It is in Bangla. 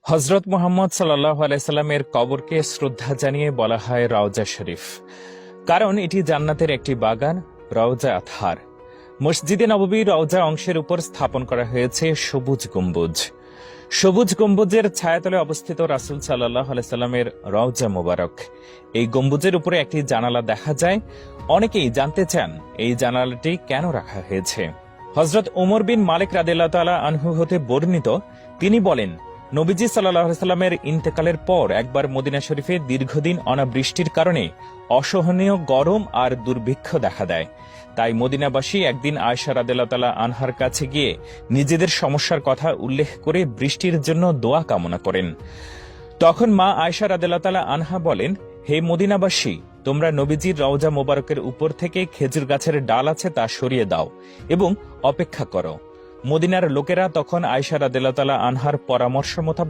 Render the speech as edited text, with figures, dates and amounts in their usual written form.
হযরত মুহাম্মদ সাল্লাল্লাহু আলাইহি সাল্লামের কবরকে শ্রদ্ধা জানিয়ে বলা হয় রওজা শরীফ, কারণ এটি জান্নাতের একটি বাগান, রওজা আতহার। মসজিদে নববীর রওজা অংশের উপর স্থাপন করা হয়েছে সবুজ গম্বুজ। সবুজ গম্বুজের ছায়াতলে অবস্থিত রাসূল সাল্লাল্লাহু আলাইহি সাল্লামের রওজা মোবারক। এই গম্বুজের উপরে একটি জানালা দেখা যায়। অনেকেই জানতে চান এই জানালাটি কেন রাখা হয়েছে। হযরত ওমর বিন মালিক রাদিয়াল্লাহু তাআলা আনহু হতে বর্ণিত, তিনি বলেন, নবীজি সাল্লাল্লাহু আলাইহি সাল্লামের ইন্তেকালের পর একবার মদিনা শরীফে দীর্ঘদিন অনাবৃষ্টির কারণে অসহনীয় গরম আর দুর্ভিক্ষ দেখা দেয়। তাই মদিনাবাসী একদিন আয়েশা রাদিয়াল্লাহু তাআলা আনহার কাছে গিয়ে নিজেদের সমস্যার কথা উল্লেখ করে বৃষ্টির জন্য দোয়া কামনা করেন। তখন মা আয়েশা রাদিয়াল্লাহু তাআলা আনহা বলেন, হে মদিনাবাসী, তোমরা নবীজির রওজা মোবারকের উপর থেকে খেজুর গাছের ডাল আছে তা সরিয়ে দাও এবং অপেক্ষা করো। মদিনার লোকেরা তখন আয়েশা রাদিয়াল্লাহু তাআলা আনহার পরামর্শ মোতাবেক